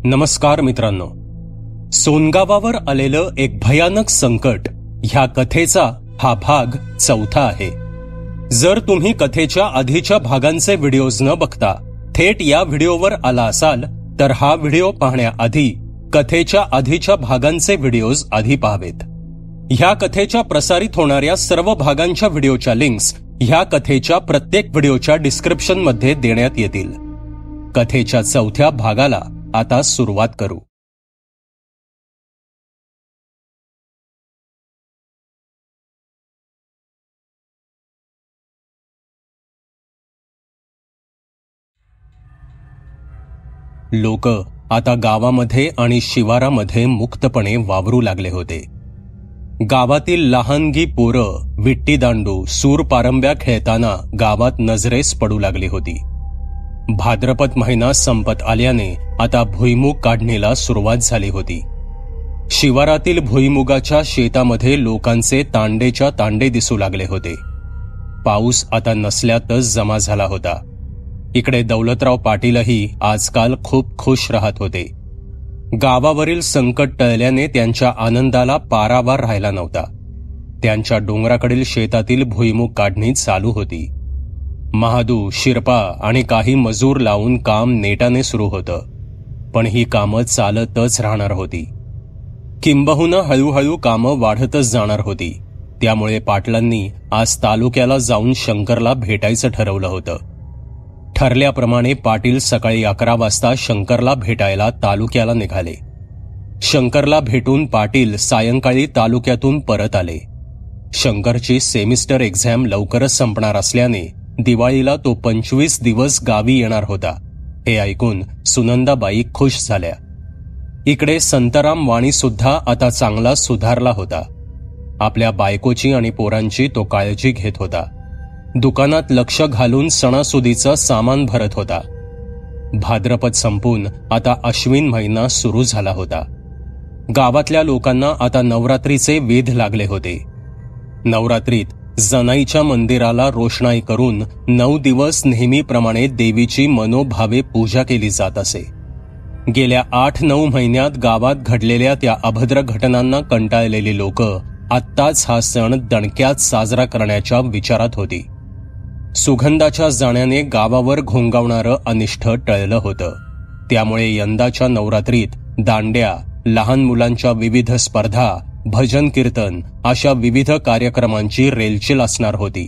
नमस्कार मित्रांनो. सोनगावावर आलेलं एक भयानक संकट ह्या कथेचा हा भाग 4था आहे. जर तुम्ही कथेच्या आधीच्या भागांचे व्हिडिओज न बघता थेट या व्हिडिओवर आला असाल तर हा व्हिडिओ पाहण्याआधी कथेच्या आधीच्या भागांचे व्हिडिओज आधी पाहावेत. ह्या कथेच्या प्रसारित होणाऱ्या सर्व भागांच्या व्हिडिओच्या लिंक्स ह्या कथेच्या प्रत्येक व्हिडिओच्या डिस्क्रिप्शनमध्ये देण्यात येतील. कथेच्या 4थ्या भागाला आता सुरुवात करू. लोक आता गावामध्ये आणि शिवारामध्ये मुक्तपणे वावरू लागले होते. गावातील लहानगी पोरं विट्टी दांडू सूरपारंब्या खेळताना गावात नजरेस पडू लागली होती. भाद्रपद महिना संपत आल्याने आता भुईमुग काढणीला सुरुवात झाली होती. शिवारातील भुईमुगाच्या शेतामध्ये लोकांचे तांडेच्या तांडे दिसू लागले होते. पाऊस आता नसल्यातच जमा झाला होता. इकडे दौलतराव पाटीलही आजकाल खूप खुश राहत होते. गावावरील संकट टळल्याने त्यांच्या आनंदाला पारावार राहिला नव्हता. त्यांच्या डोंगराकडील शेतातील भुईमुग काढणी चालू होती. महादू, शिरपा आणि काही मजूर लावून काम नेटाने सुरू होतं. पण ही कामं चालतच राहणार होती. किंबहुना हळूहळू कामं वाढतच जाणार होती. त्यामुळे पाटलांनी आज तालुक्याला जाऊन शंकरला भेटायचं ठरवलं होतं. ठरल्याप्रमाणे पाटील सकाळी 11 वाजता शंकरला भेटायला तालुक्याला निघाले. शंकरला भेटून पाटील सायंकाळी तालुक्यातून परत आले. शंकरची सेमिस्टर एक्झाम लवकरच संपणार असल्याने दिवाळीला तो 25 दिवस गावी येणार होता. हे ऐकून सुनंदाबाई खुश झाल्या. इकडे संतराम वाणी सुद्धा आता चांगला सुधारला होता. आपल्या बायकोची आणि पोरांची तो काळजी घेत होता. दुकानात लक्ष घालून सणासुदीचं सामान भरत होता. भाद्रपद संपून आता अश्विन महिना सुरू झाला होता. गावातल्या लोकांना आता नवरात्रीचे वेध लागले होते. नवरात्रीत जनाईच्या मंदिराला रोषणाई करून 9 दिवस नेहमीप्रमाणे देवीची मनोभावे पूजा केली जात असे. गेल्या 8-9 महिन्यात गावात घडलेल्या त्या अभद्र घटनांना कंटाळलेली लोक आत्ताच हा सण दणक्यात साजरा करण्याच्या विचारात होती. सुगंधाच्या जाण्याने गावावर घोंगावणारं अनिष्ट टळलं होतं. त्यामुळे यंदाच्या नवरात्रीत दांड्या, लहान मुलांच्या विविध स्पर्धा, भजन कीर्तन अशा विविध कार्यक्रमांची रेलचेल असणार होती.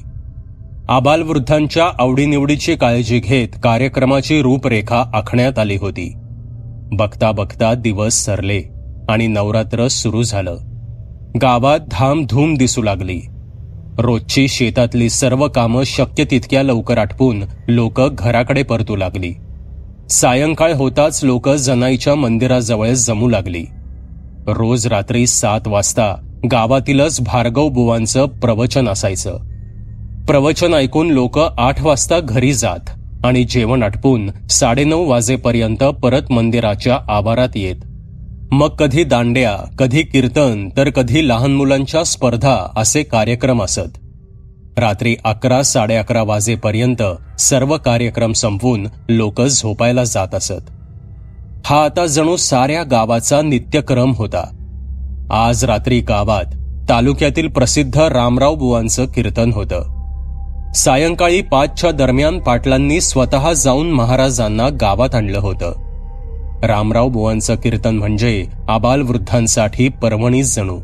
आबालवृद्धांच्या आवडीनिवडीची काळजी घेत कार्यक्रमाची रूपरेखा आखण्यात आली होती. बघता बघता दिवस सरले आणि नवरात्र सुरू झालं. गावात धामधूम दिसू लागली. रोजची शेतातली सर्व कामं शक्य तितक्या लवकर आटपून लोक घराकडे परतू लागली. सायंकाळ होताच लोक जनाईच्या मंदिराजवळ जमू लागली. रोज रात्री 7 वाजता गावातीलच भार्गव बुवांचं प्रवचन असायचं. प्रवचन ऐकून लोक 8 वाजता घरी जात आणि जेवण आटपून 9:30 वाजेपर्यंत परत मंदिराच्या आवारात येत. मग कधी दांड्या, कधी कीर्तन तर कधी लहान मुलांच्या स्पर्धा असे कार्यक्रम असत. रात्री 11-11:30 वाजेपर्यंत सर्व कार्यक्रम संपवून लोक झोपायला जात असत. हा आता जणू साऱ्या गावाचा नित्यक्रम होता. आज रात्री गावात तालुक्यातील प्रसिद्ध रामराव बुवांचं कीर्तन होतं. सायंकाळी 5च्या दरम्यान पाटलांनी स्वतः जाऊन महाराजांना गावात आणलं होतं. रामराव बुवांचं कीर्तन म्हणजे आबालवृद्धांसाठी पर्वणीच जणू.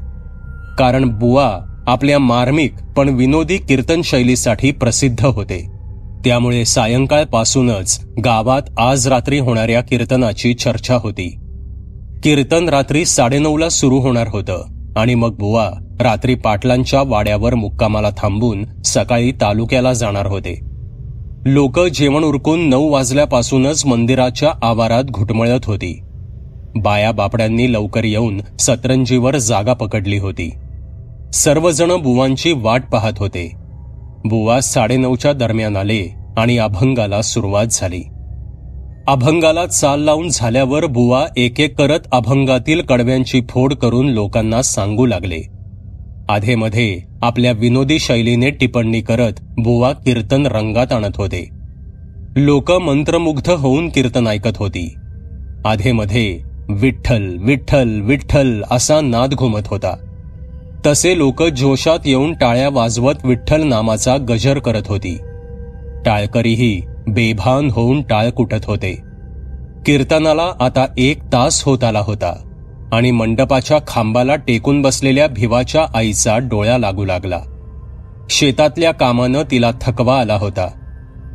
कारण बुवा आपल्या मार्मिक पण विनोदी कीर्तन शैलीसाठी प्रसिद्ध होते. त्यामुळे सायंकाळपासूनच गावात आज रात्री होणाऱ्या कीर्तनाची चर्चा होती. कीर्तन रात्री 9:30ला सुरू होणार होतं आणि मग बुवा रात्री पाटलांच्या वाड्यावर मुक्कामाला थांबून सकाळी तालुक्याला जाणार होते. लोक जेवण उरकून 9 वाजल्यापासूनच मंदिराच्या आवारात घुटमळत होती. बाया बापड्यांनी लवकर येऊन सतरंजीवर जागा पकडली होती. सर्वजण बुवांची वाट पाहत होते. बुवा 9:30च्या दरम्यान आले आणि अभंगाला सुरुवात झाली. अभंगाला चाल लावून झाल्यावर बुवा एक एक करत अभंगातील कडव्यांची फोड करून लोकांना सांगू लागले. आधेमध्ये आपल्या विनोदी शैलीने टिप्पणी करत बुवा कीर्तन रंगात आणत होते. लोक मंत्रमुग्ध होऊन कीर्तन ऐकत होती. आधेमध्ये विठ्ठल विठ्ठल विठ्ठल असा नाद घुमत होता. तसे लोक जोशात येऊन टाळ्या वाजवत विठ्ठल नामाचा गजर करत होती. टाळकरीही बेभान होऊन टाळ कुटत होते. कीर्तनाला आता 1 तास होत आला होता आणि मंडपाच्या खांबाला टेकून बसलेल्या भिवाच्या आईचा डोळा लागू लागला. शेतातल्या कामानं तिला थकवा आला होता.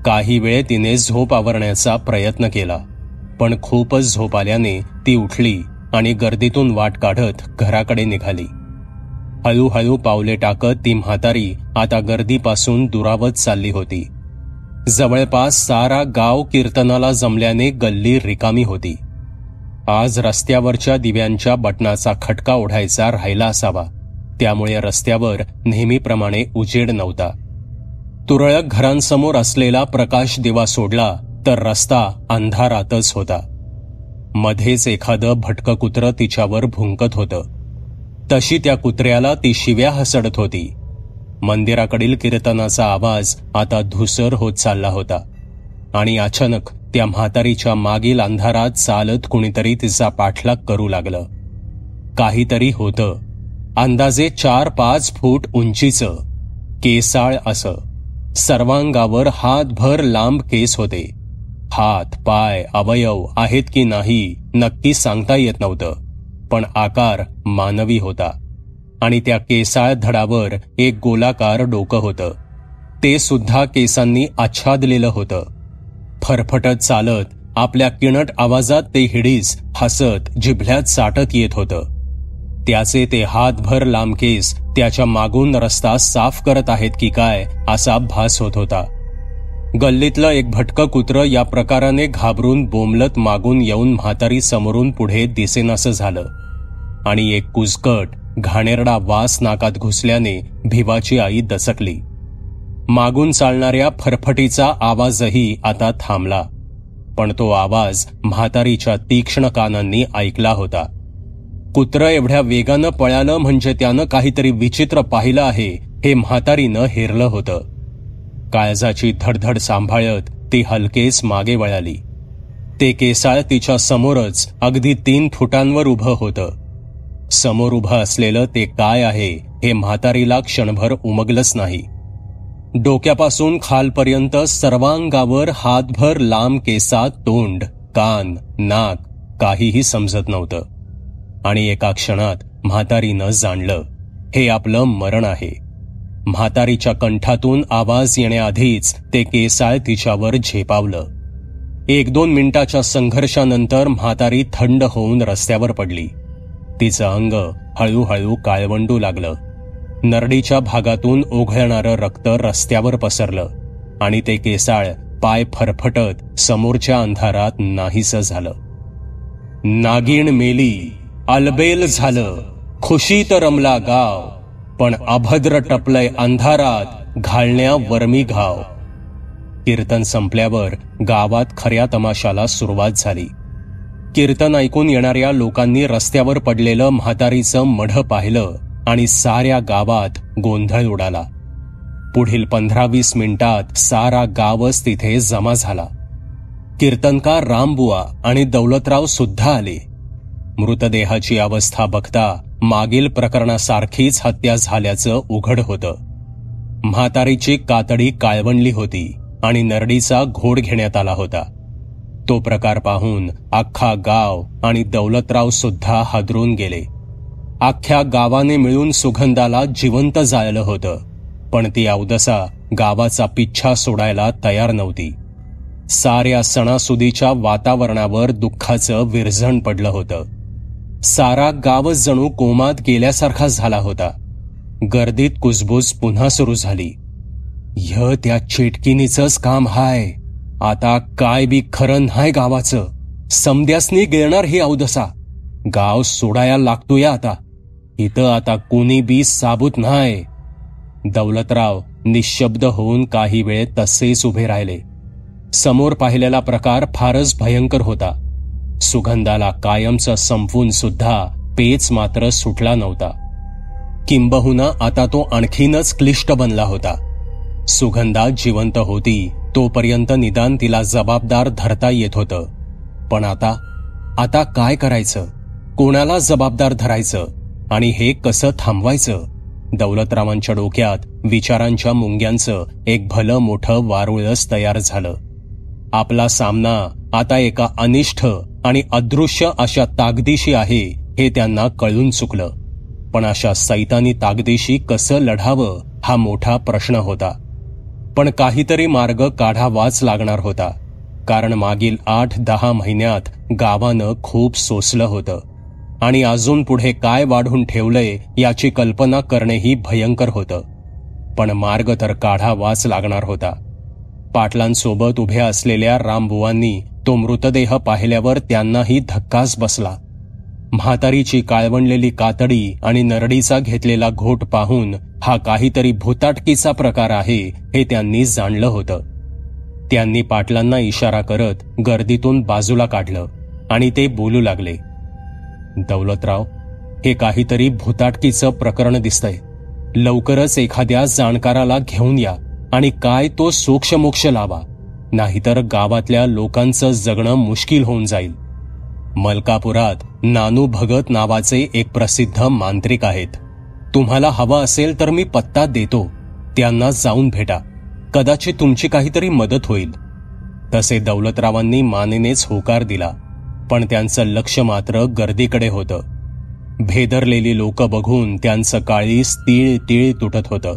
काही वेळ तिने झोप आवरण्याचा प्रयत्न केला, पण खूपच झोप आल्याने ती उठली आणि गर्दीतून वाट काढत घराकडे निघाली. हळूहळू पावले टाकत ती म्हातारी आता गर्दीपासून दुरावत चालली होती. जवळपास सारा गाव कीर्तनाला जमल्याने गल्ली रिकामी होती. आज रस्त्यावरच्या दिव्यांच्या बटनाचा खटका ओढायचा राहिला असावा, त्यामुळे रस्त्यावर नेहमीप्रमाणे उजेड नव्हता. तुरळक घरांसमोर असलेला प्रकाश दिवा सोडला तर रस्ता अंधारातच होता. मध्येच एखादं भटकं कुत्रं तिच्यावर भुंकत होतं. तशी त्या कुत्र्याला ती शिव्या हसडत होती. मंदिराकडील कीर्तनाचा आवाज आता धुसर होत चालला होता आणि अचानक त्या म्हातारीच्या मागील अंधारात चालत कुणीतरी तिचा पाठलाग करू लागलं. काहीतरी होतं. अंदाजे 4-5 फूट उंचीचं, केसाळ असं. सर्वांगावर हातभर लांब केस होते. हात, पाय, अवयव आहेत की नाही नक्की सांगता येत नव्हतं, पण आकार मानवी होता आणि त्या केसाळ धडावर एक गोलाकार डोकं होतं. ते सुद्धा केसांनी आच्छादलेलं होतं. फरफटत चालत आपल्या किणट आवाजात ते हिडीस हसत जिभल्यात साठत येत होतं. त्याचे ते हातभर लांब केस त्याच्या मागून रस्ता साफ करत आहेत की काय असा भास होत होता. गल्लीतलं एक भटकं कुत्रं या प्रकाराने घाबरून बोंबलत मागून येऊन म्हातारी समोरून पुढे दिसेनासं झालं आणि एक कुजकट घाणेरडा वास नाकात घुसल्याने भिवाची आई दचकली. मागून चालणाऱ्या फरफटीचा आवाजही आता थांबला, पण तो आवाज म्हातारीच्या तीक्ष्ण कानांनी ऐकला होता. कुत्रं एवढ्या वेगानं पळालं म्हणजे त्यानं काहीतरी विचित्र पाहिलं आहे हे म्हातारीनं हेरलं होतं. काळजाची धडधड सांभाळत ती हलकेच मागे वळाली. ते केसाळ तिच्या समोरच अगदी 3 फुटांवर उभं होतं. समोर उभं असलेलं ते काय आहे हे म्हातारीला क्षणभर उमगलंच नाही. डोक्यापासून खालपर्यंत सर्वांगावर हातभर लांब केसात तोंड, कान, नाक काहीही समजत नव्हतं आणि एका क्षणात म्हातारीनं जाणलं हे आपलं मरण आहे. म्हातारीच्या कंठातून आवाज येण्याआधीच ते केसाळ तिच्यावर झेपावलं. 1-2 मिनिटाच्या संघर्षानंतर म्हातारी थंड होऊन रस्त्यावर पडली. तिचं अंग हळूहळू काळवंडू लागलं. नरडीच्या भागातून ओघळणारं रक्त रस्त्यावर पसरलं आणि ते केसाळ पाय फरफटत समोरच्या अंधारात नाहीसं झालं. नागिण मेली, अलबेल झालं, खुशीत रमला गाव, पण अभद्र टपलय अंधारात घालण्या वर्मी घाव. कीर्तन संपल्यावर गावात खऱ्या तमाशाला सुरुवात झाली. कीर्तन ऐकून येणाऱ्या लोकांनी रस्त्यावर पडलेलं म्हातारीचं मढं पाहिलं आणि साऱ्या गावात गोंधळ उडाला. पुढील 15-20 मिनिटात सारा गावच तिथे जमा झाला. कीर्तनकार रामबुवा आणि दौलतराव सुद्धा आले. मृतदेहाची अवस्था बघता मागील प्रकरणासारखीच हत्या झाल्याचं उघड होतं. म्हातारीची कातडी काळवंडली होती आणि नरडीचा घोड घेण्यात आला होता. तो प्रकार पाहून अख्खा गाव आणि दौलतराव सुद्धा हादरून गेले. अख्ख्या गावाने मिळून सुगंधाला जिवंत जाळलं होतं, पण ती अवदसा गावाचा पिच्छा सोडायला तयार नव्हती. साऱ्या सणासुदीच्या वातावरणावर दुःखाचं विरझण पडलं होतं. सारा गावच जणू कोमात गेल्यासारखा झाला होता. गर्दीत कुजबूज पुन्हा सुरू झाली. त्या चेटकिनीचंच काम हाय. आता काय बी खरं नाही गावाचं. समद्यासनी गिळणार ही अवदसा. गाव सोडायला लागतोय आता. इथं आता कोणी बी साबूत नाही. दौलतराव निशब्द होऊन काही वेळ तसेच उभे राहिले. समोर पाहिलेला प्रकार फारच भयंकर होता. सुगंधाला कायमचं संपवून सुद्धा पेच मात्र सुटला नव्हता. किंबहुना आता तो आणखीनच क्लिष्ट बनला होता. सुगंधा जिवंत होती तोपर्यंत निदान तिला जबाबदार धरता येत होतं, पण आता आता काय करायचं, कोणाला जबाबदार धरायचं आणि हे कसं थांबवायचं? दौलतरावांच्या डोक्यात विचारांच्या मुंग्यांचं एक भलं मोठं वारुळच तयार झालं. आपला सामना आता एका अनिष्ठ आणि अदृश्य अशा ताकदीशी आहे हे त्यांना कळून चुकलं. पण अशा सैतानी ताकदीशी कसं लढावं हा मोठा प्रश्न होता. पण काहीतरी मार्ग काढावाच लागणार होता, कारण मागील 8-10 महिन्यात गावानं खूप सोसलं होतं आणि अजून पुढे काय वाढून ठेवलंय याची कल्पना करणेही भयंकर होतं. पण मार्ग तर काढावाच लागणार होता. पाटलांसोबत उभ्या असलेल्या रामबुवांनी तो मृतदेह पाहिल्यावर त्यांनाही धक्काच बसला. म्हातारीची काळवणलेली कातडी आणि नरडीचा घेतलेला घोट पाहून हा काहीतरी भुताटकीचा प्रकार आहे हे त्यांनी जाणलं होतं. त्यांनी पाटलांना इशारा करत गर्दीतून बाजूला काढलं आणि ते बोलू लागले, दौलतराव, हे काहीतरी भुताटकीचं प्रकरण दिसतंय. लवकरच एखाद्या जाणकाराला घेऊन या आणि काय तो सोक्षमोक्ष लावा, नाहीतर गावातल्या लोकांचं जगणं मुश्किल होऊन जाईल. मलकापुरात नानू भगत नावाचे एक प्रसिद्ध मांत्रिक आहेत. तुम्हाला हवा असेल तर मी पत्ता देतो, त्यांना जाऊन भेटा, कदाचित तुमची काहीतरी मदत होईल. तसे दौलतरावांनी मानेनेच होकार दिला, पण त्यांचं लक्ष मात्र गर्दीकडे होतं. भेदरलेली लोक बघून त्यांचं काळीज तीळ तीळ तुटत होतं.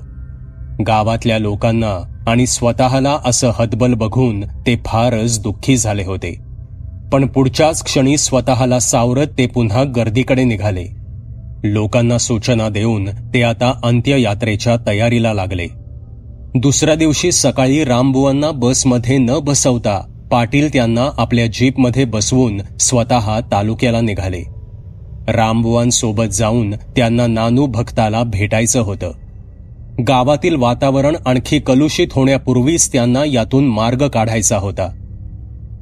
गावातल्या लोकांना आणि स्वतःला असं हतबल बघून ते फारच दुःखी झाले होते. पण पुढच्याच क्षणी स्वतःला सावरत ते पुन्हा गर्दीकडे निघाले. लोकांना सूचना देऊन ते आता अंत्ययात्रेच्या तयारीला लागले. दुसऱ्या दिवशी सकाळी रामबुवांना बसमध्ये न बसवता पाटील त्यांना आपल्या जीपमध्ये बसवून स्वतः तालुक्याला निघाले. रामबुवांसोबत जाऊन त्यांना नानू भक्ताला भेटायचं होतं. गावातील वातावरण आणखी कलुषित होण्यापूर्वीच त्यांना यातून मार्ग काढायचा होता.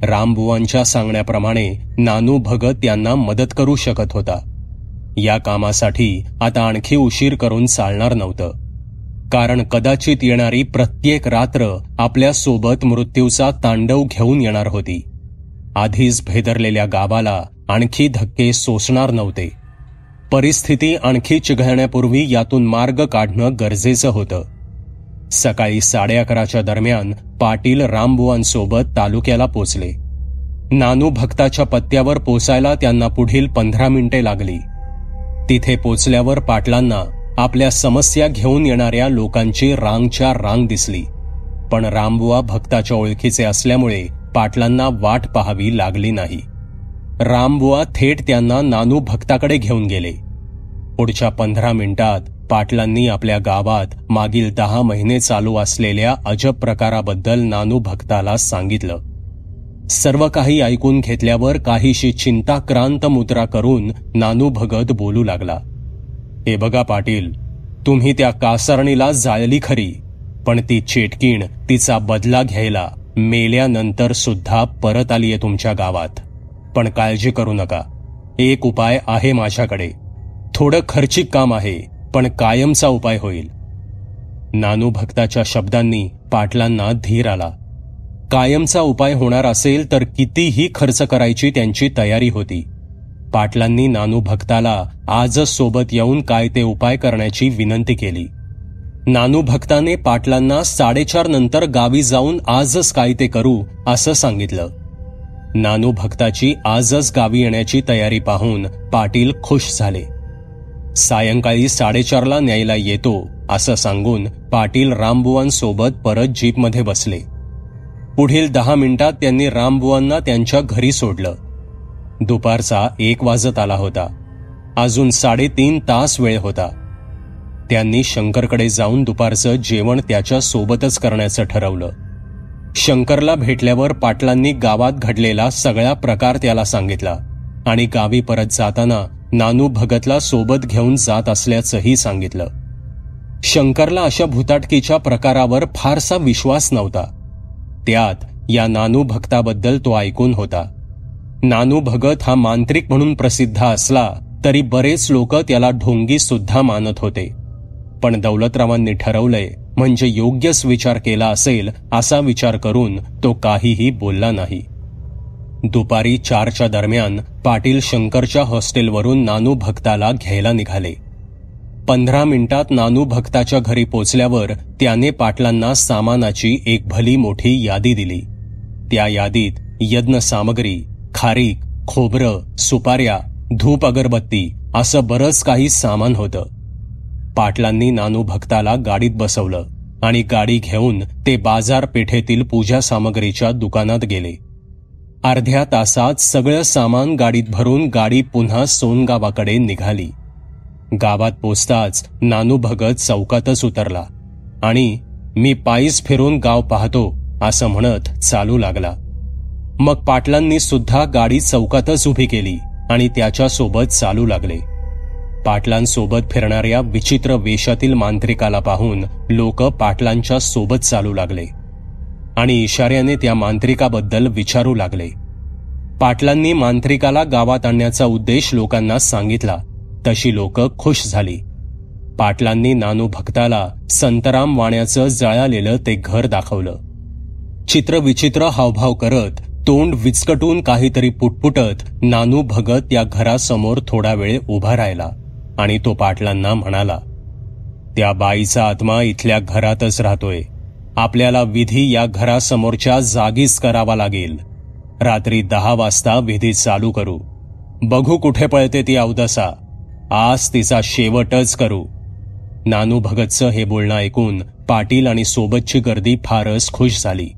रामबुवांच्या सांगण्याप्रमाणे नानू भगत त्यांना मदत करू शकत होता. या कामासाठी आता आणखी उशीर करून चालणार नव्हतं, कारण कदाचित येणारी प्रत्येक रात्र आपल्या सोबत मृत्यूचा तांडव घेऊन येणार होती. आधीच भेदरलेल्या गावाला आणखी धक्के सोसणार नव्हते. परिस्थिती आणखी चिघळण्यापूर्वी यातून मार्ग काढणं गरजेचं होतं. सकाळी 11:30च्या दरम्यान पाटील रामबुवांसोबत तालुक्याला पोचले. नानू भक्ताच्या पत्त्यावर पोचायला त्यांना पुढील 15 मिनिटे लागली. तिथे पोचल्यावर पाटलांना आपल्या समस्या घेऊन येणाऱ्या लोकांची रांगच्या रांग दिसली. पण रामबुवा भक्ताच्या ओळखीचे असल्यामुळे पाटलांना वाट पाहावी लागली नाही. रामबुवा थेट त्यांना नानू भक्ताकडे घेऊन गेले. पुढच्या 15 मिनिटात पाटलांनी आपल्या गावात मागील 10 महिने चालू असलेल्या अजब प्रकाराबद्दल नानू भक्ताला सांगितलं. सर्व काही ऐकून घेतल्यावर काहीशी चिंताक्रांत मुद्रा करून नानू भगत बोलू लागला, हे बघा पाटील, तुम्ही त्या कासरणीला जाळली खरी, पण ती चेटकीण तिचा बदला घ्यायला मेल्यानंतर सुद्धा परत आलीये तुमच्या गावात. पण काळजी करू नका, एक उपाय आहे माझ्याकडे. थोडं खर्चिक काम आहे, पण कायमचा उपाय होईल. नानू भक्ताच्या शब्दांनी पाटलांना धीर आला. कायमचा उपाय होणार असेल तर कितीही खर्च करायची त्यांची तयारी होती. पाटलांनी नानू भक्ताला आजच सोबत येऊन काय ते उपाय करण्याची विनंती केली. नानू भक्ताने पाटलांना 4:30 नंतर गावी जाऊन आजच काय ते करू असं सांगितलं. नानू भक्ताची आजच गावी येण्याची तयारी पाहून पाटील खुश झाले. सायंकाळी 4:30ला न्यायला येतो असं सांगून पाटील रामबुवांसोबत परत जीपमध्ये बसले. पुढील 10 मिनिटात त्यांनी रामबुवांना त्यांच्या घरी सोडलं. दुपारचा 1 वाजत आला होता. अजून 3.5 तास वेळ होता. त्यांनी शंकरकडे जाऊन दुपारचं जेवण त्याच्या सोबतच करण्याचं ठरवलं. शंकरला भेटल्यावर पाटलांनी गावात घडलेला सगळा प्रकार त्याला सांगितला आणि गावी परत जाताना नानू भगतला सोबत घेऊन जात असल्याचंही सांगितलं. शंकरला अशा भुताटकीच्या प्रकारावर फारसा विश्वास नव्हता. त्यात या नानू भक्ताबद्दल तो ऐकून होता. नानू भगत हा मांत्रिक म्हणून प्रसिद्ध असला तरी बरेच लोक त्याला ढोंगी सुद्धा मानत होते. पण दौलतरावांनी ठरवलंय म्हणजे योग्यच विचार केला असेल असा विचार करून तो काहीही बोलला नाही. दुपारी 4च्या दरम्यान पाटील शंकरच्या हॉस्टेलवरून नानू भक्ताला घ्यायला निघाले. 15 मिनिटात नानू भक्ताच्या घरी पोचल्यावर त्याने पाटलांना सामानाची एक भली मोठी यादी दिली. त्या यादीत यज्ञ सामग्री, खारीक, खोबरं, सुपाऱ्या, धूप अगरबत्ती असं बरंच काही सामान होतं. पाटलांनी नानू भक्ताला गाडीत बसवलं आणि गाडी घेऊन ते बाजारपेठेतील पूजा सामग्रीच्या दुकानात गेले. अर्ध्या तासात सगळं सामान गाडीत भरून गाडी पुन्हा सोनगावाकडे निघाली. गावात पोचताच नानू भगत चौकातच उतरला आणि मी पायीच फिरून गाव पाहतो असं म्हणत चालू लागला. मग पाटलांनी सुद्धा गाडी चौकातच उभी केली आणि त्याच्यासोबत चालू लागले. पाटलांसोबत फिरणाऱ्या विचित्र वेशातील मांत्रिकाला पाहून लोक पाटलांच्या सोबत चालू लागले आणि इशाऱ्याने त्या मांत्रिकाबद्दल विचारू लागले. पाटलांनी मांत्रिकाला गावात आणण्याचा उद्देश लोकांना सांगितला तशी लोक खुश झाली. पाटलांनी नानू भक्ताला संतराम वाण्याचं जळालेलं ते घर दाखवलं. चित्रविचित्र हावभाव करत, तोंड विचकटून काहीतरी पुटपुटत नानू भगत त्या घरासमोर थोडा वेळ उभा राहिला आणि तो पाटलांना म्हणाला, त्या बाईचा आत्मा इथल्या घरातच राहतोय. आपल्याला विधी या घरासमोरच्या जागीच करावा लागेल. रात्री 10 वाजता विधी चालू करू. बघू कुठे पळते ती अवदसा. आज तिचा शेवटच करू. नानू भगतचं हे बोलणं ऐकून पाटील आणि सोबतची गर्दी फारच खुश झाली.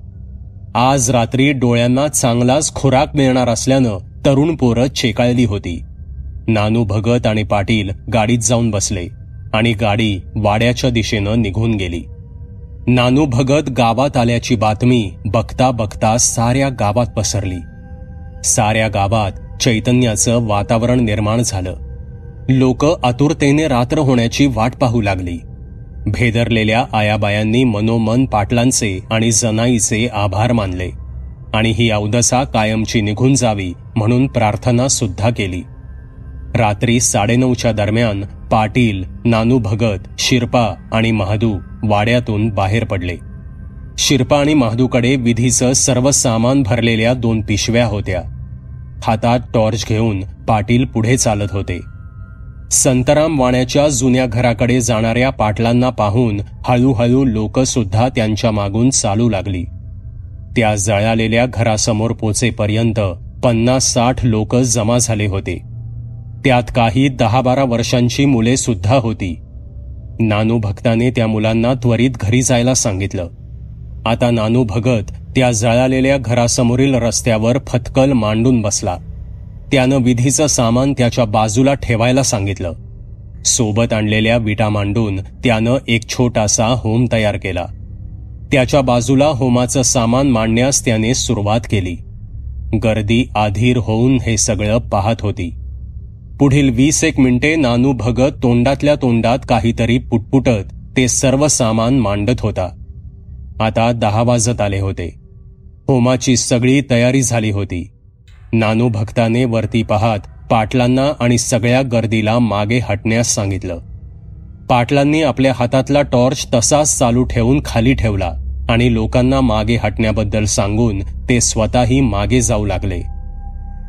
आज रात्री डोळ्यांना चांगलाच खुराक मिळणार असल्यानं तरुण पोरं चेकाळली होती. नानू भगत आणि पाटील गाडीत जाऊन बसले आणि गाडी वाड्याच्या दिशेनं निघून गेली. नानू भगत गावात आल्याची बातमी बघता बघता साऱ्या गावात पसरली. साऱ्या गावात चैतन्याचं वातावरण निर्माण झालं. लोक आतुरतेने रात्र होण्याची वाट पाहू लागली. भेदरलेल्या आयाबायांनी मनोमन पाटलांचे आणि जनाईचे आभार मानले आणि ही अवदसा कायमची निघून जावी म्हणून प्रार्थना सुद्धा केली. रात्री 9:30च्या दरम्यान पाटील, नानू भगत, शिरपा आणि महादू वाड्यातून बाहेर पडले. शिरपा आणि महादूकडे विधीचं सर्व सामान भरलेल्या 2 पिशव्या होत्या. हातात टॉर्च घेऊन पाटील पुढे चालत होते. संतराम वाण्याच्या जुन्या घराकडे जाणाऱ्या पाटलांना पाहून हळूहळू लोक सुद्धा त्यांच्या मागून चालू लागली. त्या जळालेल्या घरासमोर पोचेपर्यंत 50-60 लोक जमा झाले होते. त्यात काही 10-12 वर्षांची मुले सुद्धा होती. नानू भक्ताने त्या मुलांना त्वरित घरी जायला सांगितलं. आता नानू भगत त्या जळालेल्या घरासमोरील रस्त्यावर फतकल मांडून बसला. त्यानं विधीचं सामान त्याच्या बाजूला ठेवायला सांगितलं. सोबत आणलेल्या विटा मांडून त्यानं एक छोटासा होम तयार केला. त्याच्या बाजूला होमाचं सामान मांडण्यास त्याने सुरुवात केली. गर्दी अधीर होऊन हे सगळं पाहत होती. पुढील 20 मिनिटे नानू भगत तोंडातल्या तोंडात काहीतरी पुटपुटत ते सर्व सामान मांडत होता. आता 10 वाजत आले होते. होमाची सगळी तयारी झाली होती. नानू भक्ताने वरती पाहत पाटलांना आणि सगळ्या गर्दीला मागे हटण्यास सांगितलं. पाटलांनी आपल्या हातातला टॉर्च तसाच चालू ठेवून खाली ठेवला आणि लोकांना मागे हटण्याबद्दल सांगून ते स्वतःही मागे जाऊ लागले.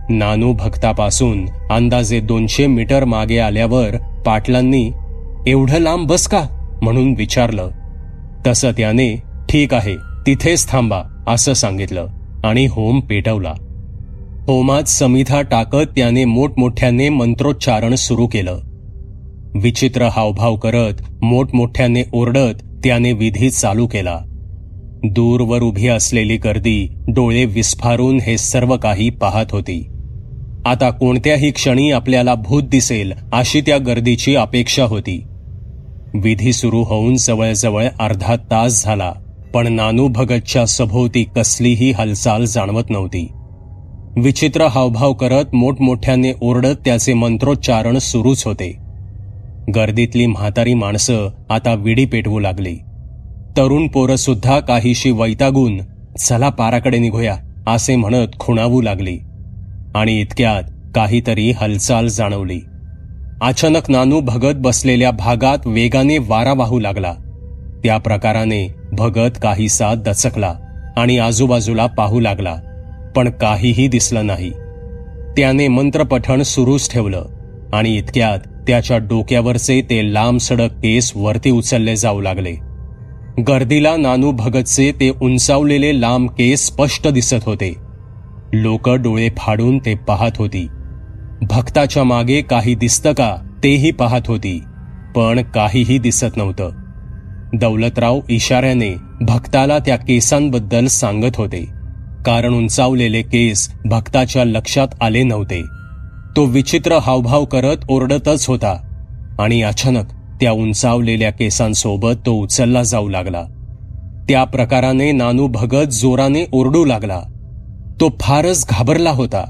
नानू भक्तापासून अंदाजे 200 मीटर मागे आल्यावर पाटलांनी एवढं लांब बस का म्हणून विचारलं. तसं त्याने ठीक आहे तिथेच थांबा असं सांगितलं आणि होम पेटवला. होमात समिधा टाकत त्याने मोठमोठ्याने मंत्रोच्चारण सुरू केलं. विचित्र हावभाव करत मोठमोठ्याने ओरडत त्याने विधी चालू केला. दूरवर उभी असलेली गर्दी डोळे विस्फारून हे सर्व काही पाहत होती. आता कोणत्याही क्षणी आपल्याला भूत दिसेल अशी त्या गर्दीची अपेक्षा होती. विधी सुरू होऊन जवळजवळ अर्धा तास झाला, पण नानू भगतच्या सभोवती कसलीही हालचाल जाणवत नव्हती. विचित्र हावभाव करत मोठमोठ्याने ओरडत त्याचे मंत्रोच्चारण सुरूच होते. गर्दीतली म्हातारी माणसं आता विडी पेटवू लागली. तरुण पोरं सुद्धा काहीशी वैतागून चला पाराकडे निघूया असे म्हणत खुणावू लागली आणि इतक्यात काहीतरी हालचाल जाणवली. अचानक नानू भगत बसलेल्या भागात वेगाने वारा वाहू लागला. त्या प्रकाराने भगत काहीसा दचकला आणि आजूबाजूला पाहू लागला, पण काहीही दिसलं नाही. त्याने मंत्रपठण सुरूच ठेवलं आणि इतक्यात त्याच्या डोक्यावरचे ते लांबसडक केस वरती उचलले जाऊ लागले. गर्दीला नानू भगतचे ते उंचावलेले लांब केस स्पष्ट दिसत होते. लोक डोळे फाडून ते पाहत होती. भक्ताच्या मागे काही दिसतं का तेही पाहत होती, पण काहीही दिसत नव्हतं. दौलतराव इशाऱ्याने भक्ताला त्या केसांबद्दल सांगत होते, कारण उंचावलेले केस भक्ताच्या लक्षात आले नव्हते. तो विचित्र हावभाव करत ओरडतच होता आणि अचानक त्या उंचावलेल्या केसांसोबत तो उचलला जाऊ लागला. त्या प्रकाराने नानू भगत जोराने ओरडू लागला. तो फारच घाबरला होता,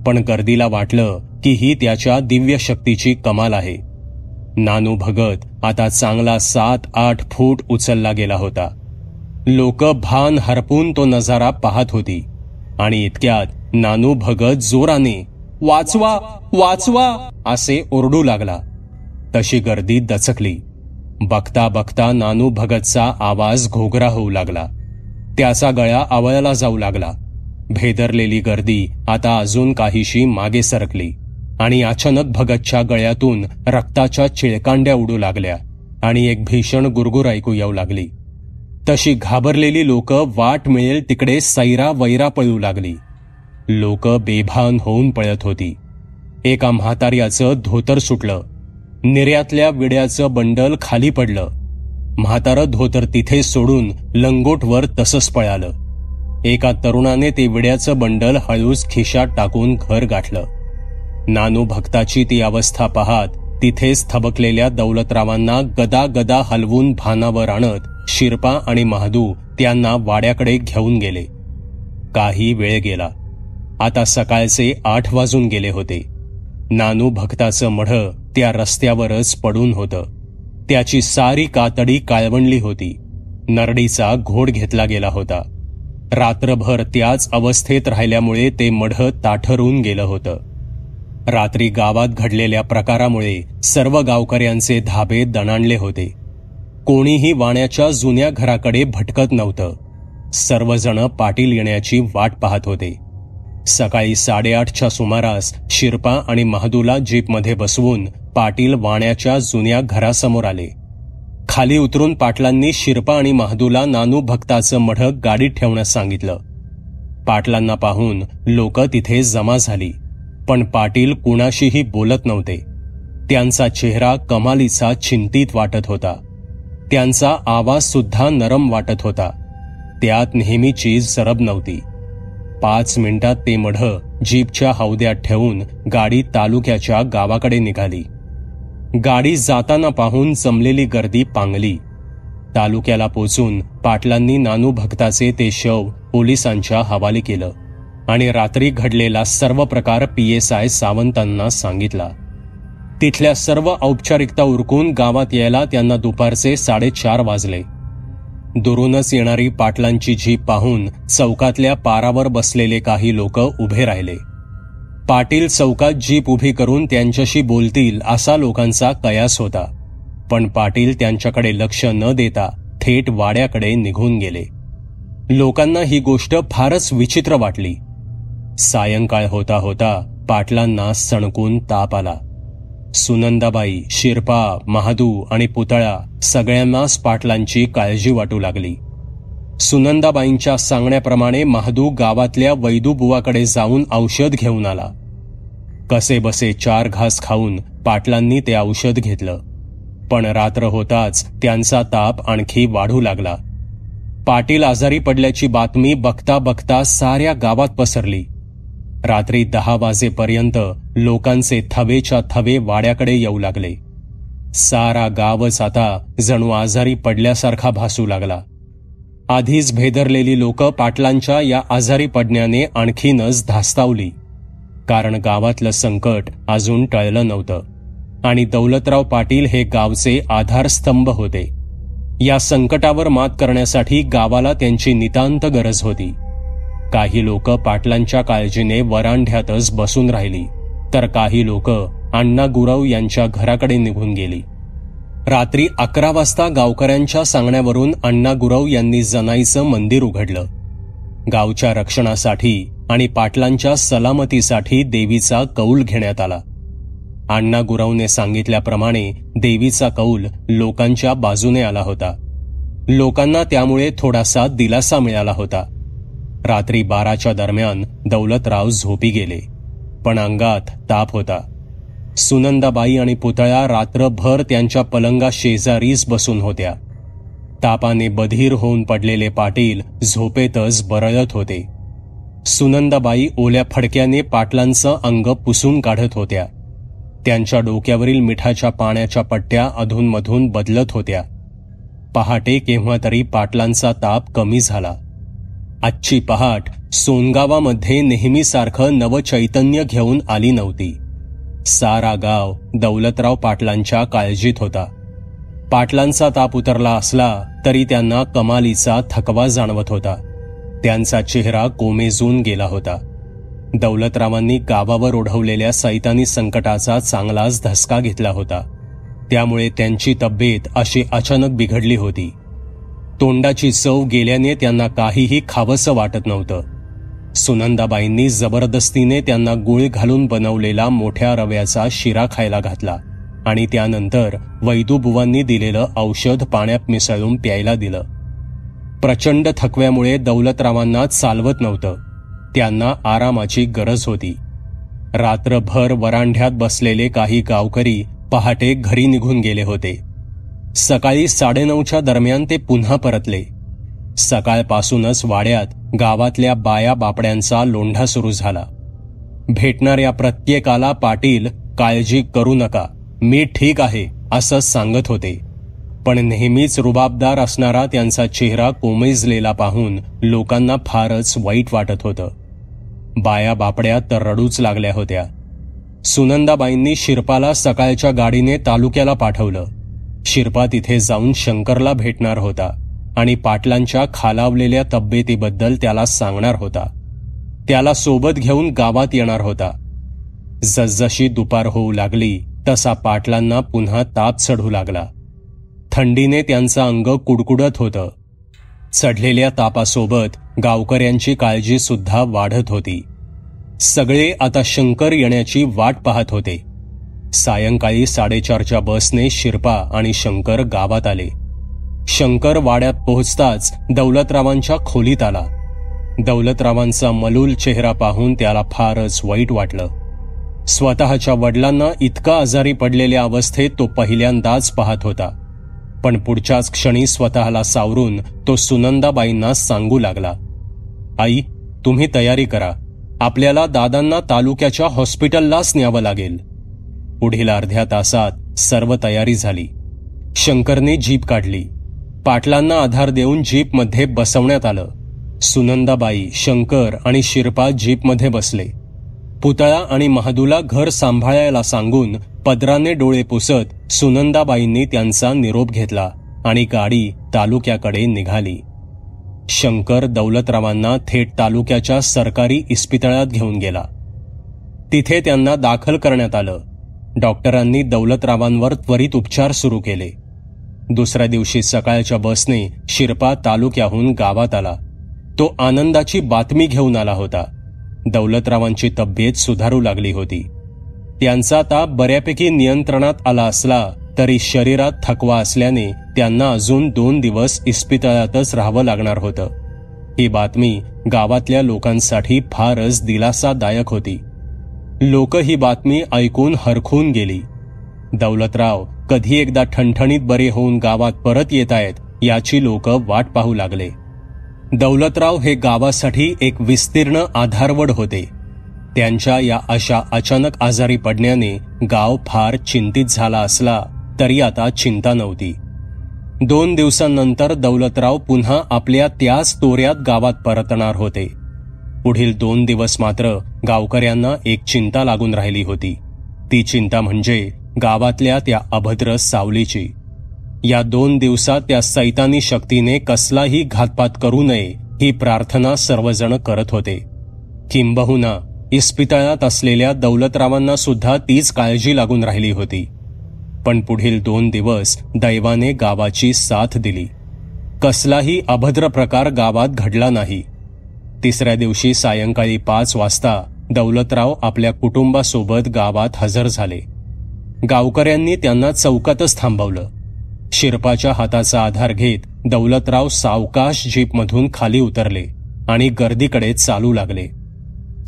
पण गर्दीला वाटलं की ही त्याच्या दिव्य शक्तीची कमाल आहे. नानू भगत आता चांगला 7-8 फूट उचलला गेला होता. लोक भान हरपून तो नजारा पाहत होती आणि इतक्यात नानू भगत जोराने वाचवा वाचवा असे ओरडू लागला. तशी गर्दी दचकली. बघता बघता नानू भगतचा आवाज घोगरा होऊ लागला. त्याचा गळा आवळला जाऊ लागला. भेदरलेली गर्दी आता अजून काहीशी मागे सरकली आणि अचानक भगतच्या गळ्यातून रक्ताच्या चिळकांड्या उडू लागल्या आणि एक भीषण गुरगुर ऐकू येऊ लागली. तशी घाबरलेली लोक वाट मिळेल तिकडे सैरा वैरा पळू लागली. लोक बेभान होऊन पळत होती. एका म्हातार्याचं धोतर सुटलं. निर्यातल्या विड्याचं बंडल खाली पडलं. म्हातारं धोतर तिथे सोडून लंगोटवर तसंच पळालं. एका तरुणाने ते विड्याचं बंडल हळूच खिशात टाकून घर गाठलं. नानू भक्ताची ती अवस्था पाहत तिथेच थबकलेल्या दौलतरावांना गदा गदा हलवून भानावर आणत शिरपा आणि महादू त्यांना वाड्याकडे घेऊन गेले. काही वेळ गेला. आता सकाळचे 8 वाजून गेले होते. नानू भक्ताचं मढं त्या रस्त्यावरच पडून होतं. त्याची सारी कातडी काळवंडली होती. नरडीचा घोड घेतला गेला होता. रात्रभर त्याच अवस्थेत राहिल्यामुळे ते मढं ताठरून गेलं होतं. रात्री गावात घडलेल्या प्रकारामुळे सर्व गावकऱ्यांचे धाबे दणाणले होते. कोणीही वाण्याच्या जुन्या घराकडे भटकत नव्हतं. सर्वजण पाटील येण्याची वाट पाहत होते. सकाळी 8:30च्या सुमारास शिरपा आणि महादूला जीपमध्ये बसवून पाटील वाण्याच्या जुन्या घरासमोर आले. खाली उतरून पाटलांनी शिरपा आणि महादूला नानू भक्ताचं मढं गाडीत ठेवण्यास सांगितलं. पाटलांना पाहून लोक तिथे जमा झाली, पण पाटील कुणाशीही बोलत नव्हते. त्यांचा चेहरा कमालीचा चिंतित वाटत होता. त्यांचा आवाज सुद्धा नरम वाटत होता. त्यात नेहमीची जरब नव्हती. 5 मिनिटात ते मढं जीपच्या हौद्यात ठेवून गाडी तालुक्याच्या गावाकडे निघाली. गाडी जाताना पाहून जमलेली गर्दी पांगली. तालुक्याला पोचून पाटलांनी नानू भक्ताचे ते शव पोलिसांच्या हवाली केलं आणि रात्री घडलेला सर्व प्रकार PSI सावंतांना सांगितला. तिथल्या सर्व औपचारिकता उरकून गावात यायला त्यांना दुपारचे 4:30 वाजले. दुरूनच येणारी पाटलांची जीप पाहून चौकातल्या पारावर बसलेले काही लोक उभे राहिले. पाटील चौकात जीप उभी करून त्यांच्याशी बोलतील असा लोकांचा कयास होता, पण पाटील त्यांच्याकडे लक्ष न देता थेट वाड्याकडे निघून गेले. लोकांना ही गोष्ट फारच विचित्र वाटली. सायंकाळ होता होता पाटलांना सणकून ताप आला. सुनंदाबाई, शिरपा, महादू आणि पुतळा सगळ्यांनाच पाटलांची काळजी वाटू लागली. सुनंदाबाईंच्या सांगण्याप्रमाणे महादू गावातल्या वैदूबुवाकडे जाऊन औषध घेऊन आला. कसे बसे 4 घास खाऊन पाटलांनी ते औषध घेतलं, पण रात्र होताच त्यांचा ताप आणखी वाढू लागला. पाटील आजारी पडल्याची बातमी बघता बघता साऱ्या गावात पसरली. रात्री 10 वाजेपर्यंत लोकांचे थवेच्या थवे वाड्याकडे येऊ लागले. सारा गावच आता जणू आजारी पडल्यासारखा भासू लागला. आधीच भेदरलेली लोक पाटलांच्या या आजारी पडण्याने आणखीनच धास्तावली, कारण गावातलं संकट अजून टळलं नव्हतं आणि दौलतराव पाटील हे गावचे आधारस्तंभ होते. या संकटावर मात करण्यासाठी गावाला त्यांची नितांत गरज होती. काही लोक पाटलांच्या काळजीने वरांढ्यातच बसून राहिली, तर काही लोक अण्णा गुरव यांच्या घराकडे निघून गेली. रात्री 11 वाजता गावकऱ्यांच्या सांगण्यावरून अण्णा गुरव यांनी जनाईचं मंदिर उघडलं. गावच्या रक्षणासाठी आणि पाटलांच्या सलामतीसाठी देवीचा कौल घेण्यात आला. अण्णा गुरवने सांगितल्याप्रमाणे देवीचा कौल लोकांच्या बाजूने आला होता. लोकांना त्यामुळे थोडासा दिलासा मिळाला होता. रात्री 12च्या दरम्यान दौलतराव झोपी गेले, पण अंगात ताप होता. सुनंदाबाई आणि पुतळा रात्रभर त्यांच्या पलंगा शेजारीच बसून होत्या. तापाने बधीर होऊन पडलेले पाटील झोपेतच बरळत होते. सुनंदाबाई ओल्या फडक्याने पाटलांचं अंग पुसून काढत होत्या. त्यांच्या डोक्यावरील मिठाच्या पाण्याच्या पट्ट्या अधूनमधून बदलत होत्या. पहाटे केव्हा तरी पाटलांचा ताप कमी झाला. आजची पहाट सोनगावामध्ये नेहमीसारखं नवचैतन्य घेऊन आली नव्हती. सारा गाव दौलतराव पाटलांच्या काळजीत होता. पाटलांचा ताप उतरला असला तरी त्यांना कमालीचा थकवा जाणवत होता. त्यांचा चेहरा कोमेजून गेला होता. दौलतरावांनी गावावर ओढवलेल्या सैतानी संकटाचा चांगलाच धसका घेतला होता. त्यामुळे त्यांची तब्येत अशी अचानक बिघडली होती. तोंडाची चव गेल्याने त्यांना काहीही खावंसं वाटत नव्हतं. सुनंदाबाईंनी जबरदस्तीने त्यांना गुळ घालून बनवलेला मोठ्या रव्याचा शिरा खायला घातला आणि त्यानंतर वैदूबुवांनी दिलेलं औषध पाण्यात मिसळून प्यायला दिलं. प्रचंड थकव्यामुळे दौलतरावांना चालवत नव्हतं. त्यांना आरामाची गरज होती. रात्रभर वरांढ्यात बसलेले काही गावकरी पहाटे घरी निघून गेले होते. सकाळी 9:30च्या दरम्यान ते पुन्हा परतले. सकाळपासूनच वाड्यात गावातल्या बाया बापड्यांचा लोंढा सुरू झाला. भेटणाऱ्या प्रत्येकाला पाटील काळजी करू नका, मी ठीक आहे असं सांगत होते. पण नेहमीच रुबाबदार असणारा त्यांचा चेहरा कोमेजलेला पाहून लोकांना फारच वाईट वाटत होतं. बाया बापड्या तर रडूच लागल्या होत्या. सुनंदाबाईंनी शिरपाला सकाळच्या गाडीने तालुक्याला पाठवलं. शिरपा तिथे जाऊन शंकरला भेटणार होता आणि पाटलांच्या खालावलेल्या तब्येतीबद्दल त्याला सांगणार होता. त्याला सोबत घेऊन गावात येणार होता. जसजशी दुपार होऊ लागली तसा पाटलांना पुन्हा ताप चढू लागला. थंडीने त्यांचं अंग कुडकुडत होतं. चढलेल्या तापासोबत गावकऱ्यांची काळजी सुद्धा वाढत होती. सगळे आता शंकर येण्याची वाट पाहत होते. सायंकाळी 4:30च्या बसने शिरपा आणि शंकर गावात आले. शंकर वाड्यात पोहोचताच दौलतरावांच्या खोलीत आला. दौलतरावांचा मलूल चेहरा पाहून त्याला फारच वाईट वाटलं. स्वतःच्या वडिलांना इतका आजारी पडलेल्या अवस्थेत तो पहिल्यांदाच पाहत होता. पण पुढच्याच क्षणी स्वतःला सावरून तो सुनंदाबाईंना सांगू लागला, आई, तुम्ही तयारी करा. आपल्याला दादांना तालुक्याच्या हॉस्पिटललाच न्यावं लागेल. पुढील अर्ध्या तासात सर्व तयारी झाली. शंकरने जीप काढली. पाटलांना आधार देऊन जीपमध्ये बसवण्यात आलं. सुनंदाबाई, शंकर आणि शिरपा जीपमध्ये बसले. पुतळा आणि महादूला घर सांभाळायला सांगून पदराने डोळे पुसत सुनंदाबाईंनी त्यांचा निरोप घेतला आणि गाडी तालुक्याकडे निघाली. शंकर दौलतरावांना थेट तालुक्याच्या सरकारी इस्पितळात घेऊन गेला. तिथे त्यांना दाखल करण्यात आलं. डॉक्टरांनी दौलतरावांवर त्वरित उपचार सुरू केले. दुसऱ्या दिवशी सकाळच्या बसने शिरपा तालुक्याहून गावात आला. तो आनंदाची बातमी घेऊन आला होता. दौलतरावांची तब्येत सुधारू लागली होती. त्यांचा ताप बऱ्यापैकी नियंत्रणात आला असला तरी शरीरात थकवा असल्याने त्यांना अजून 2 दिवस इस्पितळातच राहावं लागणार होतं. ही बातमी गावातल्या लोकांसाठी फारच दिलासादायक होती. लोक ही बातमी ऐकून हरखून गेली. दौलतराव कधी एकदा ठणठणीत बरे होऊन गावात परत येतायत याची लोक वाट पाहू लागले. दौलतराव हे गावासाठी एक विस्तीर्ण आधारवड होते. त्यांच्या या अशा अचानक आजारी पडण्याने गाव फार चिंतित झाला असला तरी आता चिंता नव्हती. 2 दिवसांनंतर दौलतराव पुन्हा आपल्या त्याच तोऱ्यात गावात परतणार होते. पुढील 2 दिवस मात्र गावकऱ्यांना एक चिंता लागून राहिली होती. ती चिंता म्हणजे गावातल्या त्या अभद्र सावलीची. या 2 दिवसात त्या सैतानी शक्तीने कसलाही घातपात करू नये ही प्रार्थना सर्वजण करत होते. किंबहुना इस्पितळात असलेल्या दौलतरावांना सुद्धा तीच काळजी लागून राहिली होती. पण पुढील 2 दिवस दैवाने गावाची साथ दिली. कसलाही अभद्र प्रकार गावात घडला नाही. तिसऱ्या दिवशी सायंकाळी 5 वाजता दौलतराव आपल्या कुटुंबासोबत गावात हजर झाले. गावकऱ्यांनी त्यांना चौकातच थांबवलं. शिरपाच्या हाताचा आधार घेत दौलतराव सावकाश जीपमधून खाली उतरले आणि गर्दीकडे चालू लागले.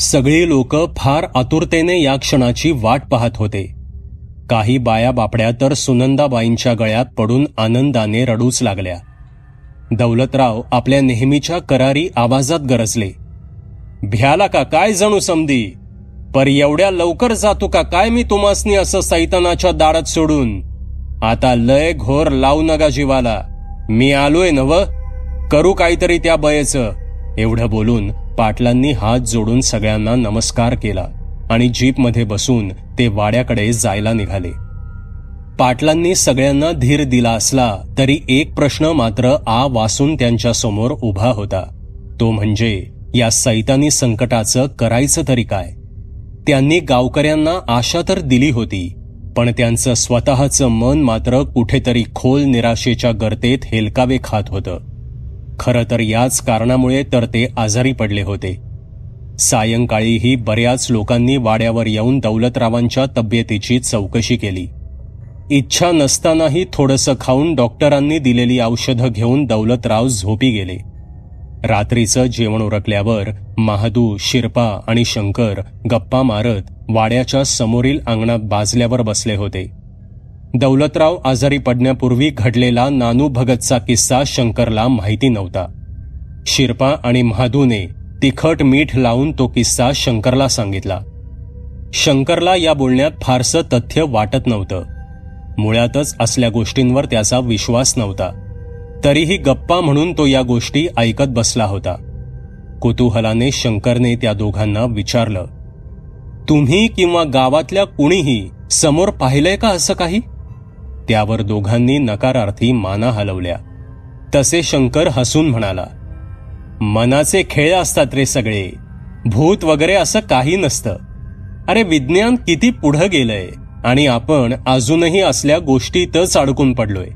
सगळी लोक फार आतुरतेने या क्षणाची वाट पाहत होते. काही बाया बापड्या तर सुनंदाबाईंच्या गळ्यात पडून आनंदाने रडूच लागल्या. दौलतराव आपल्या नेहमीच्या करारी आवाजात गरजले, भ्याला का काय जणू समधी, पर एवढ्या लवकर जातो का काय मी तुम्हासनी असं सैतानाच्या दारात सोडून. आता लय घोर लावू नका जीवाला, मी आलोय नव, करू काहीतरी त्या बयेचं. एवढं बोलून पाटलांनी हात जोडून सगळ्यांना नमस्कार केला आणि जीपमध्ये बसून ते वाड्याकडे जायला निघाले. पाटलांनी सगळ्यांना धीर दिला असला तरी एक प्रश्न मात्र वासून त्यांच्या समोर उभा होता. तो म्हणजे या सैतानी संकटाचं करायचं तरी काय. त्यांनी गावकऱ्यांना आशा तर दिली होती, पण त्यांचं स्वतःचं मन मात्र कुठेतरी खोल निराशेच्या गर्तेत हेलकावे खात होतं. खरं तर याच कारणामुळे तर ते आजारी पडले होते. सायंकाळीही बऱ्याच लोकांनी वाड्यावर येऊन दौलतरावांच्या तब्येतीची चौकशी केली. इच्छा नसतानाही थोडंसं खाऊन डॉक्टरांनी दिलेली औषधं घेऊन दौलतराव झोपी गेले. रात्रीचं जेवण उरकल्यावर महादू, शिरपा आणि शंकर गप्पा मारत वाड्याच्या समोरील अंगणात बाजल्यावर बसले होते. दौलतराव आजारी पडण्यापूर्वी घडलेला नानू भगतचा किस्सा शंकरला माहिती नव्हता. शिरपा आणि महादूने तिखट मीठ लावून तो किस्सा शंकरला सांगितला. शंकरला या बोलण्यात फारसं तथ्य वाटत नव्हतं. मुळातच असल्या गोष्टींवर त्याचा विश्वास नव्हता. तरीही गप्पा म्हणून तो या गोष्टी ऐकत बसला होता. कुतूहलाने शंकरने त्या दोघांना विचारलं, तुम्ही किंवा गावातल्या कुणीही समोर पाहिलंय का असं काही? त्यावर दोघांनी नकारार्थी माना हलवल्या. तसे शंकर हसून म्हणाला, मनाचे खेळ असतात रे सगळे, भूत वगैरे असं काही नसतं. अरे विज्ञान किती पुढं गेलंय आणि आपण अजूनही असल्या गोष्टीतच अडकून पडलोय.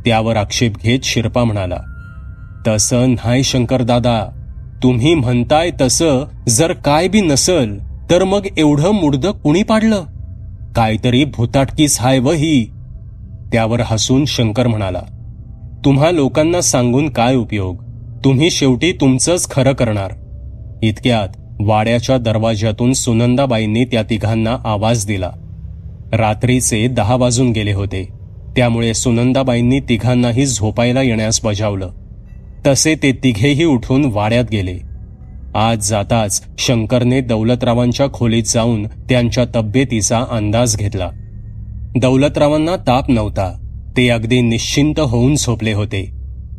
त्यावर आक्षेप घेत शिरपा म्हणाला, तसं नाही शंकर दादा, तुम्ही म्हणताय तसं जर काय बी नसल तर मग एवढं मुडदं कुणी पाडलं? काहीतरी भूताटकीच हाय व ही. त्यावर हसून शंकर म्हणाला, तुम्हा लोकांना सांगून काय उपयोग, तुम्ही शेवटी तुमचंच खरं करणार. इतक्यात वाड्याच्या दरवाज्यातून सुनंदाबाईंनी त्या तिघांना आवाज दिला. रात्रीचे 10 वाजून गेले होते, त्यामुळे सुनंदाबाईंनी तिघांनाही झोपायला येण्यास बजावलं. तसे ते तिघेही उठून वाड्यात गेले. आज जाताच शंकरने दौलतरावांच्या खोलीत जाऊन त्यांच्या तब्येतीचा अंदाज घेतला. दौलतरावांना ताप नव्हता, ते अगदी निश्चिंत होऊन झोपले होते.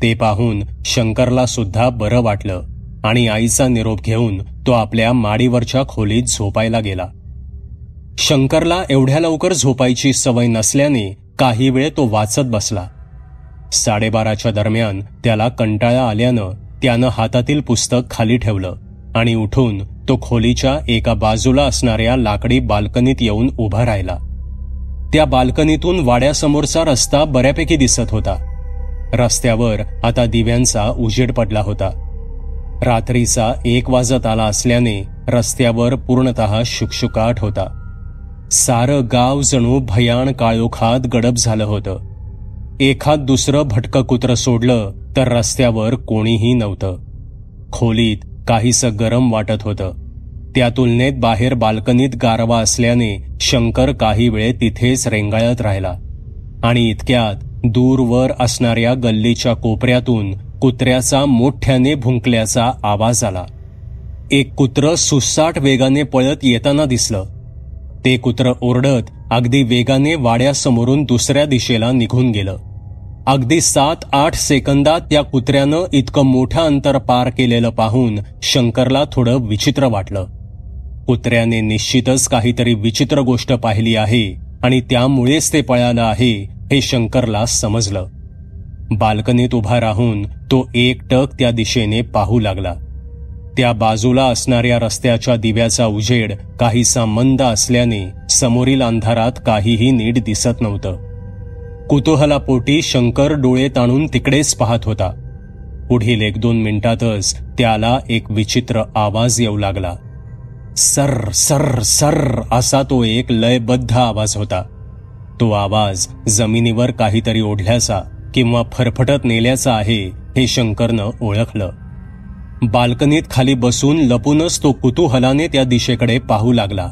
ते पाहून शंकरला सुद्धा बरं वाटलं आणि आईचा निरोप घेऊन तो आपल्या माडीवरच्या खोलीत झोपायला गेला. शंकरला एवढ्या लवकर झोपायची सवय नसल्याने काही वेळ तो वाचत बसला. 12:30च्या दरम्यान त्याला कंटाळा आल्यानं त्यानं हातातील पुस्तक खाली ठेवलं आणि उठून तो खोलीच्या एका बाजूला असणाऱ्या लाकडी बाल्कनीत येऊन उभा राहिला. त्या बाल्कनीतून वाड्यासमोरचा रस्ता बऱ्यापैकी दिसत होता. रस्त्यावर आता दिव्यांचा उजेड पडला होता. रात्रीचा 1 वाजत आला असल्याने रस्त्यावर पूर्णतः शुकशुकाट होता. सारं गाव जणू भयाण काळोखात गडप झालं होतं. एखाद दुसरं भटकं कुत्रं सोडलं तर रस्त्यावर कोणीही नव्हतं. खोलीत काहीसं गरम वाटत होतं. त्या तुलनेत बाहेर बाल्कनीत गारवा असल्याने शंकर काही वेळ तिथेच रेंगाळत राहिला आणि इतक्यात दूरवर असणाऱ्या गल्लीच्या कोपऱ्यातून कुत्र्याचा मोठ्याने भुंकल्याचा आवाज आला. एक कुत्रं सुसाट वेगाने पळत येताना दिसलं. ते कुत्रं ओरडत अगदी वेगाने वाड्यासमोरून दुसऱ्या दिशेला निघून गेलं. अगदी 7-8 सेकंदात त्या कुत्र्यानं इतकं मोठं अंतर पार केलेलं पाहून शंकरला थोडं विचित्र वाटलं. कुत्र्याने निश्चितच काहीतरी विचित्र गोष्ट पाहिली आहे आणि त्यामुळेच ते पळालं आहे हे शंकरला समजलं. बाल्कनीत उभा राहून तो एकटक त्या दिशेने पाहू लागला. त्या बाजूला असणाऱ्या रस्त्याच्या दिव्याचा उजेड काहीसा मंद असल्याने समोरील अंधारात काहीही नीट दिसत नव्हतं. कुतूहलापोटी शंकर डोळे ताणून तिकडेच पाहत होता. पुढील 1-2 मिनिटातच त्याला एक विचित्र आवाज येऊ लागला. सर सर सर असा तो एक लयबद्ध आवाज होता. तो आवाज जमिनीवर काहीतरी ओढल्याचा किंवा फरफटत नेल्याचा आहे हे शंकरनं ओळखलं. बाल्कनीत खाली बसून लपूनच तो कुतूहलाने त्या दिशेकडे पाहू लागला.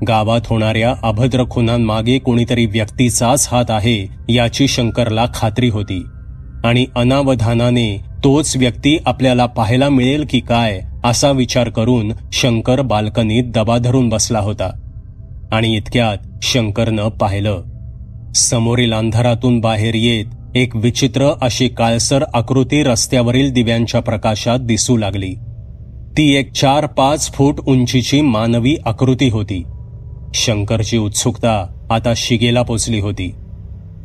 गावात होणाऱ्या अभद्र खुनांमागे कोणीतरी व्यक्तीचाच हात आहे याची शंकरला खात्री होती आणि अनावधानाने तोच व्यक्ती आपल्याला पाहायला मिळेल की काय असा विचार करून शंकर बाल्कनीत दबा धरून बसला होता. आणि इतक्यात शंकरनं पाहिलं. समोरील अंधारातून बाहेर येत एक विचित्र अशी काळसर आकृती रस्त्यावरील दिव्यांच्या प्रकाशात दिसू लागली. ती एक 4-5 फूट उंचीची मानवी आकृती होती. शंकरची उत्सुकता आता शिगेला पोचली होती.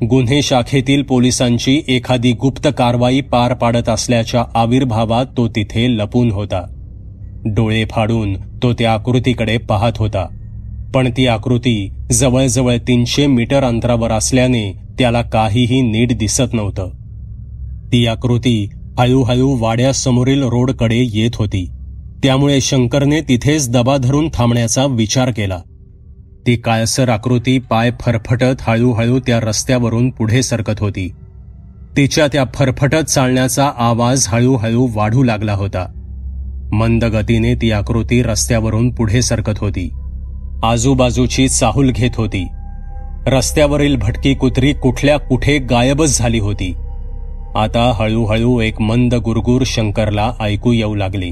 गुन्हे शाखेतील पोलिसांची एखादी गुप्त कारवाई पार पाडत असल्याच्या आविर्भावात तो तिथे लपून होता. डोळे फाडून तो त्या आकृतीकडे पाहत होता. पण ती आकृती जवळजवळ 300 मीटर अंतरावर असल्याने त्याला काहीही नीट दिसत नव्हतं. ती आकृती हळूहळू वाड्यासमोरील रोडकडे येत होती. त्यामुळे शंकरने तिथेच दबा धरून थांबण्याचा विचार केला. ती काळसर आकृती पाय फरफटत हळूहळू त्या रस्त्यावरून पुढे सरकत होती. तिच्या त्या फरफटत चालण्याचा आवाज हळूहळू वाढू लागला होता. मंद गतीने ती आकृती रस्त्यावरून पुढे सरकत होती. आजूबाजूची चाहूल घेत होती. रस्त्यावरील भटकी कुत्री कुठल्या कुठे गायबच झाली होती. आता हळूहळू एक मंद गुरगुर शंकरला ऐकू येऊ लागली.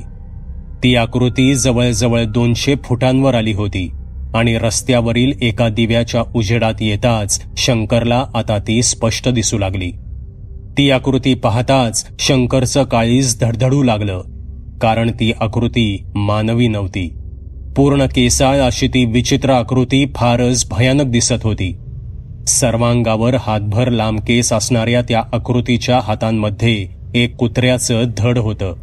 ती आकृती जवळजवळ 200 फुटांवर आली होती आणि रस्त्यावरील एका दिव्याच्या उजेडात येताच शंकरला आता ती स्पष्ट दिसू लागली. ती आकृती पाहताच शंकरचं काळीज धडधडू लागलं. कारण ती आकृती मानवी नव्हती. पूर्ण केसाळ अशी ती विचित्र आकृती फारच भयानक दिसत होती. सर्वांगावर हातभर लांब केस असणाऱ्या त्या आकृतीच्या हातांमध्ये एक कुत्र्याचं धड होतं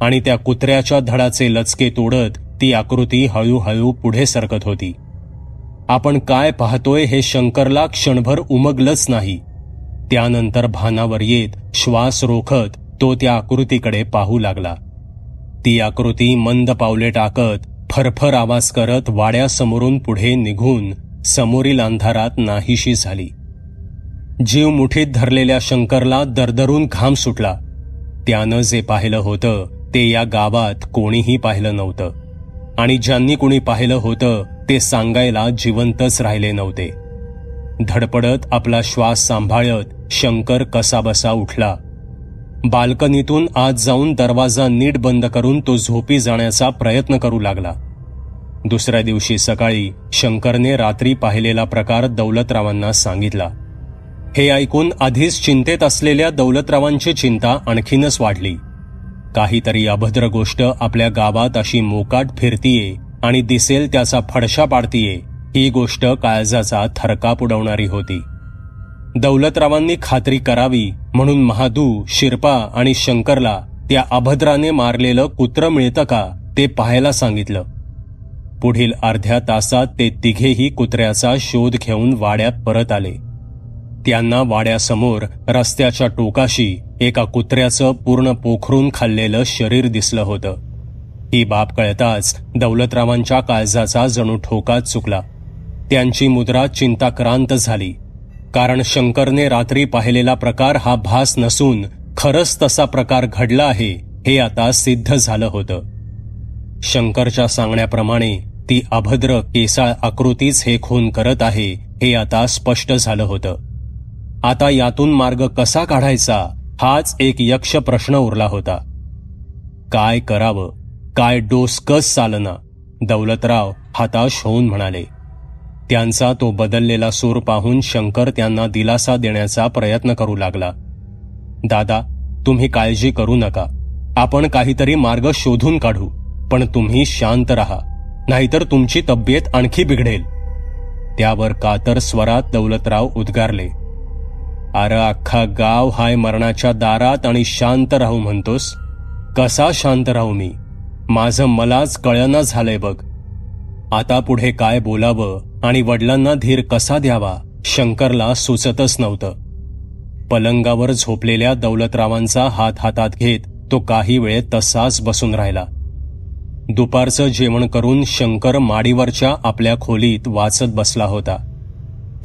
आणि त्या कुत्र्याच्या धडाचे लचके तोडत ती आकृती हळूहळू पुढे सरकत होती. आपण काय पाहतोय हे शंकरला क्षणभर उमगलंच नाही. त्यानंतर भानावर येत श्वास रोखत तो त्या आकृतीकडे पाहू लागला. ती आकृती मंद पावले टाकत फरफर आवाज करत वाड्यासमोरून पुढे निघून समोरील अंधारात नाहीशी झाली. जीव मुठीत धरलेल्या शंकरला दरदरून घाम सुटला. त्यानं जे पाहिलं होतं ते या गावात कोणीही पाहिलं नव्हतं आणि ज्यांनी कोणी पाहिलं होतं ते सांगायला जिवंतच राहिले नव्हते. धडपडत आपला श्वास सांभाळत शंकर कसाबसा उठला. बाल्कनीतून आत जाऊन दरवाजा नीट बंद करून तो झोपी जाण्याचा प्रयत्न करू लागला. दुसऱ्या दिवशी सकाळी शंकरने रात्री पाहिलेला प्रकार दौलतरावांना सांगितला. हे ऐकून आधीच चिंतेत असलेल्या दौलतरावांची चिंता आणखीनच वाढली. काहीतरी अभद्र गोष्ट आपल्या गावात अशी मोकाट फिरतीये आणि दिसेल त्याचा फडशा पाडतीये ही गोष्ट काळजाचा थरकाप उडवणारी होती. दौलतरावांनी खात्री करावी म्हणून महादू, शिरपा आणि शंकरला त्या अभद्राने मारलेलं कुत्रं मिळतं का ते पाहायला सांगितलं. पुढील अर्ध्या तासात ते तिघेही कुत्र्याचा शोध घेऊन वाड्यात परत आले. त्यांना वाड्यासमोर रस्त्याच्या टोकाशी एका कुत्र्याचं पूर्ण पोखरून खाल्लेलं शरीर दिसलं होतं. ही बाब कळताच दौलतरावांच्या काळजाचा जणू ठोकाच चुकला. त्यांची मुद्रा चिंताक्रांत झाली. कारण शंकरने रात्री पाहिलेला प्रकार हा भास नसून खरंच तसा प्रकार घडला आहे हे आता सिद्ध झालं होतं. शंकरच्या सांगण्याप्रमाणे ती अभद्र केसाळ आकृतीच हे खून करत आहे हे आता स्पष्ट झालं होतं. आता यातून मार्ग कसा काढायचा हाच एक यक्ष प्रश्न उरला होता. काय करावं, काय डोसकस चालना, दौलतराव हताश होऊन म्हणाले. त्यांचा तो बदललेला सूर पाहून शंकर त्यांना दिलासा देण्याचा प्रयत्न करू लागला. दादा, तुम्ही काळजी करू नका. आपण काहीतरी मार्ग शोधून काढू. पण तुम्ही शांत राहा, नाहीतर तुमची तब्येत आणखी बिघडेल. त्यावर कातर स्वरात दौलतराव उद्गारले. अरे अख्खा गाव हाय मरणाच्या दारात आणि शांत राहू म्हणतोस? कसा शांत राहू मी? माझं मलाच कळना झालंय बघ. आता पुढे काय बोलावं आणि वडिलांना धीर कसा द्यावा शंकरला सुचतच नव्हतं. पलंगावर झोपलेल्या दौलतरावांचा हात हातात घेत तो काही वेळ तसाच बसून राहिला. दुपारचं जेवण करून शंकर माडीवरच्या आपल्या खोलीत वाचत बसला होता.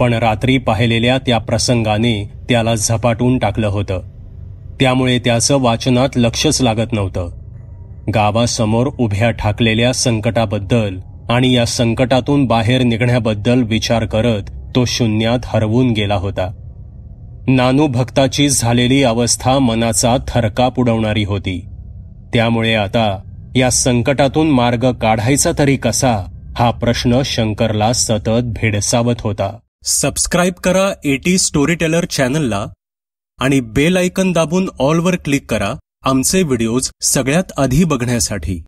पण रात्री पाहिलेल्या त्या प्रसंगाने त्याला झपाटून टाकलं होतं. त्यामुळे त्याचं वाचनात लक्षच लागत नव्हतं. गावासमोर उभ्या ठाकलेल्या संकटाबद्दल आणि या संकटातून बाहेर निघण्याबद्दल विचार करत तो शून्यात हरवून गेला होता. नानू भक्ताची झालेली अवस्था मनाचा थरकाप उडवणारी होती. त्यामुळे आता या संकटातून मार्ग काढायचा तरी कसा, हा प्रश्न शंकरला सतत भेडसावत होता. सबस्क्राईब करा एटी स्टोरीटेलर चॅनलला आणि बेल आयकन दाबून ऑलवर क्लिक करा आमचे व्हिडिओज सगळ्यात आधी बघण्यासाठी.